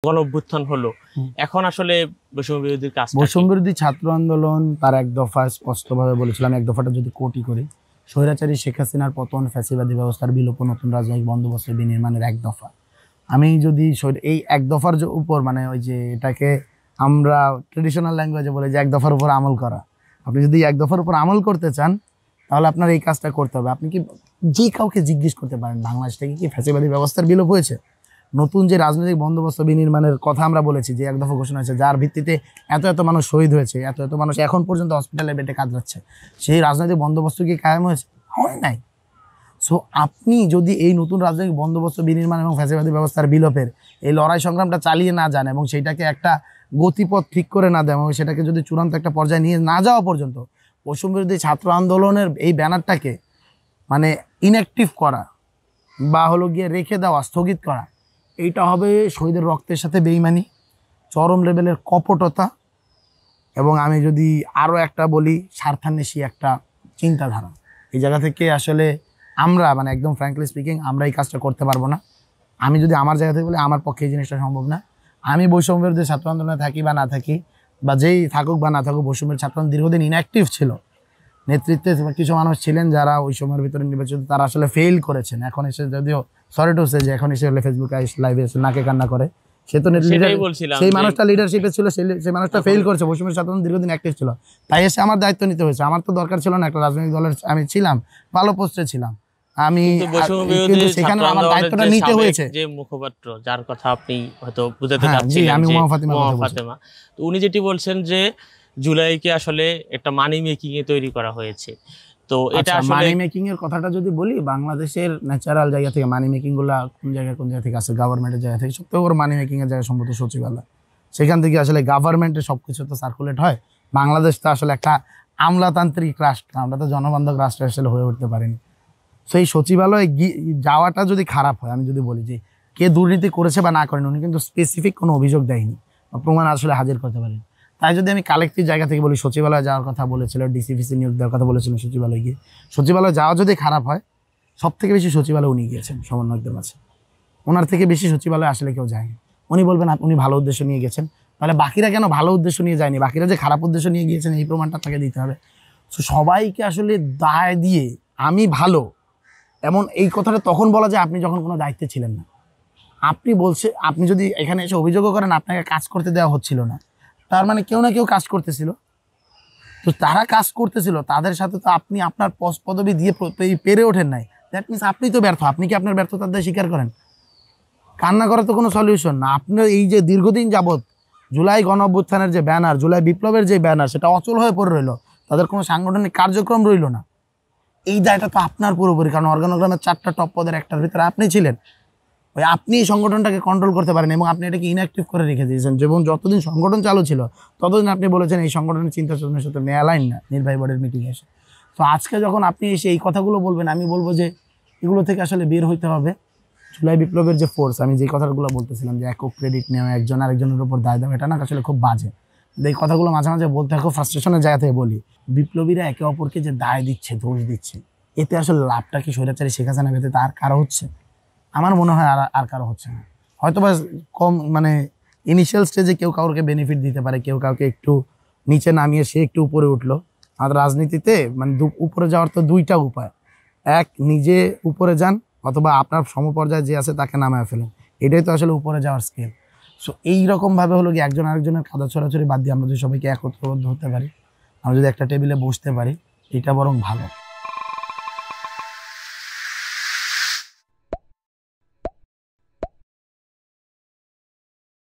গণঅভ্যুত্থান হলো, এখন আসলে বৈষম্য বিরোধী কাজ, বৈষম্য বিরোধী ছাত্র আন্দোলন তার এক দফা স্পষ্টভাবে বলেছিলাম, এক দফাটা যদি কোটি করি, স্বৈরাচারী শেখ হাসিনার পতন, ফ্যাসিবাদী ব্যবস্থার বিলোপ, নতুন রাজনৈতিক বন্দোবস্ত বিনির্মাণের এক দফা। আমি যদি এই এক দফার উপর মানে ওই যে এটাকে আমরা ট্রেডিশনাল ল্যাঙ্গুয়েজে বলে যে এক দফার উপর আমল করা, আপনি যদি এক দফার উপর আমল করতে চান তাহলে আপনার এই কাজটা করতে হবে। আপনি কি যে কাউকে জিজ্ঞেস করতে পারেন বাংলাদেশ থেকে কি ফ্যাসিবাদী ব্যবস্থার বিলোপ হয়েছে? নতুন যে রাজনৈতিক বন্দোবস্ত বিনির্মাণের কথা আমরা বলেছি, যে এক দফা ঘোষণা হয়েছে, যার ভিত্তিতে এত এত মানুষ শহীদ হয়েছে, এত এত মানুষ এখন পর্যন্ত হসপিটালে বেডে কাতরাচ্ছে, সেই রাজনৈতিক বন্দোবস্ত কি কায়েম হয়েছে? হয় নাই। সো আপনি যদি এই নতুন রাজনৈতিক বন্দোবস্ত বিনির্মাণ এবং ফ্যাসিবাদী ব্যবস্থার বিলোপের এই লড়াই সংগ্রামটা চালিয়ে না যান এবং সেইটাকে একটা গতিপথ ঠিক করে না দেন এবং সেটাকে যদি চূড়ান্ত একটা পর্যায়ে নিয়ে না যাওয়া পর্যন্ত বৈষম্য বিরোধী ছাত্র আন্দোলনের এই ব্যানারটাকে মানে ইনঅ্যাক্টিভ করা বা হলো গিয়ে রেখে দেওয়া, স্থগিত করা, এইটা হবে শহীদের রক্তের সাথে বেইমানি, চরম লেভেলের কপটতা এবং আমি যদি আরও একটা বলি স্বার্থান্বেষী একটা চিন্তাধারা। এই জায়গা থেকে আসলে আমরা মানে একদম ফ্র্যাঙ্কলি স্পিকিং আমরা এই কাজটা করতে পারবো না। আমি যদি আমার জায়গা থেকে বলি, আমার পক্ষে এই জিনিসটা সম্ভব না। আমি বৈষম্য বিরোধী ছাত্র আন্দোলনে থাকি বা না থাকি, বা যেই থাকুক বা না থাকুক, বৈষম্যের ছাত্র আন্দোলন দীর্ঘদিন ইনঅ্যাক্টিভ ছিল। নেতৃত্বে কিছু মানুষ ছিলেন যারা ওই সময়ের ভিতরে নির্বাচিত, তারা আসলে ফেল করেছেন। এখন এসে যদিও সরি টু সে যে এখন এসে হলে ফেসবুকে লাইভে এসে নাকে কান্না করে, সে তো সেই মানুষটা লিডারশিপে ছিল, সেই মানুষটা ফেল করেছে। বৈষম্যের ছাত্র আন্দোলন দীর্ঘদিন অ্যাক্টিভ ছিল, তাই এসে আমার দায়িত্ব নিতে হয়েছে। আমার তো দরকার ছিল না, একটা রাজনৈতিক দলের আমি ছিলাম, ভালো পোস্টে ছিলাম আমি, কিন্তু সেখানে আমার দায়িত্বটা নিতে হয়েছে। যে মুখপাত্র যার কথা আপনি হয়তো বুঝাতে চাচ্ছিলেন, আমি উমা ফাতেমা, তো উনি যেটি বলছেন যে জুলাইকে আসলে একটা মানি মেকিং এ তৈরি করা হয়েছে। তো এটা আসলে মানি মেকিং এর কথাটা যদি বলি, বাংলাদেশের ন্যাচারাল জায়গা থেকে মানি মেকিং গুলা কোন জায়গা থেকে আছে? গভর্নমেন্টের জায়গা থেকে। সবথেকে বড় মানি মেকিং এর জায়গা সম্ভবত সচিবালয়। সেখান থেকে আসলে গভর্নমেন্টের সবকিছু তো সার্কুলেট হয়। বাংলাদেশ তো আসলে একটা আমলাতান্ত্রিক রাষ্ট্র, আমরা তো জনবান্ধব রাষ্ট্র আসলে হয়ে উঠতে পারিনি। সেই সচিবালয়ে যাওয়াটা যদি খারাপ হয়, আমি যদি বলি যে কে দুর্নীতি করেছে বা না করেন, উনি কিন্তু স্পেসিফিক কোনো অভিযোগ দেয়নি বা প্রমাণ আসলে হাজির করতে পারেন। তাই যদি আমি কালেক্টিভ জায়গা থেকে বলি, সচিবালয়ে যাওয়ার কথা বলেছিল, ডিসিফিসি নিয়োগ দেওয়ার কথা বলেছিল, সচিবালয়ে গিয়ে সচিবালয়ে যাওয়া যদি খারাপ হয়, সব থেকে বেশি সচিবালয়ে উনি গিয়েছেন সমন্বয়কদের মাঝে। ওনার থেকে বেশি সচিবালয়ে আসলে কেউ যায়নি। উনি বলবেন উনি ভালো উদ্দেশ্য নিয়ে গেছেন, তাহলে বাকিরা কেন ভালো উদ্দেশ্য নিয়ে যায়নি? বাকিরা যে খারাপ উদ্দেশ্য নিয়ে গিয়েছেন এই প্রমাণটা তাকে দিতে হবে। তো সবাইকে আসলে দায় দিয়ে আমি ভালো এমন এই কথাটা তখন বলা যায় আপনি যখন কোনো দায়িত্বে ছিলেন না। আপনি যদি এখানে এসে অভিযোগও করেন আপনাকে কাজ করতে দেওয়া হচ্ছিল না, তার মানে কেউ না কেউ কাজ করতেছিল। তো তারা কাজ করতেছিল, তাদের সাথে তো আপনি আপনার পদবি দিয়ে পেরে ওঠেন নাই। দ্যাট মিনস আপনি তো ব্যর্থ। আপনি কি আপনার ব্যর্থতার দায় স্বীকার করেন? কান্না করা তো কোনো সলিউশন না। আপনার এই যে দীর্ঘদিন যাবৎ জুলাই গণঅভ্যুত্থানের যে ব্যানার, জুলাই বিপ্লবের যে ব্যানার, সেটা অচল হয়ে পড়ে রইল, তাদের কোনো সাংগঠনিক কার্যক্রম রইল না। এই দায়টা তো আপনার পুরোপুরি, কারণ অর্গানোগ্রামের 4টা টপ পদের একটার ভিতরে আপনি ছিলেন। ওই আপনি এই সংগঠনটাকে কন্ট্রোল করতে পারেন এবং আপনি এটাকে ইনঅ্যাক্টিভ করে রেখে দিয়েছেন। এবং যতদিন সংগঠন চালু ছিল ততদিন আপনি বলেছেন এই সংগঠনের চিন্তা চেতনার সাথে মেলাইন না নির্বাহী বোর্ডের মিটিংয়ে এসে। তো আজকে যখন আপনি এসে এই কথাগুলো বলবেন, আমি বলবো যে এগুলো থেকে আসলে বের হইতে হবে। জুলাই বিপ্লবের যে ফোর্স, আমি যে কথাগুলো বলতেছিলাম যে একক ক্রেডিট নেওয়া, একজন আরেকজনের উপর দায় দেওয়া, এটা না আসলে খুব বাজে। এই কথাগুলো মাঝে মাঝে বলতে খুব ফ্রাস্ট্রেশনের জায়গা থেকে বলি। বিপ্লবীরা একে অপরকে যে দায় দিচ্ছে, দোষ দিচ্ছে, এতে আসলে লাভটা কি স্বৈরাচারী শেখ হাসিনা ব্যতীত আর কারো হচ্ছে? আমার মনে হয় আর কারো হচ্ছে না। হয়তো বা কম মানে ইনিশিয়াল স্টেজে কেউ কাউকে বেনিফিট দিতে পারে, কেউ কাউকে একটু নিচে নামিয়ে সে একটু উপরে উঠলো। আর রাজনীতিতে মানে উপরে যাওয়ার তো দুইটা উপায়, এক নিজে উপরে যান অথবা আপনার সমপর্যায়ে যে আছে তাকে নামায় ফেলেন। এটাই তো আসলে উপরে যাওয়ার স্কেল। সো এইরকমভাবে হলো কি একজন আরেকজনের কাদা ছড়াছড়ি বাদ দিয়ে আমরা যদি সবাইকে একত্রবদ্ধ হতে পারি, আমরা যদি একটা টেবিলে বসতে পারি, এটা বরং ভালো।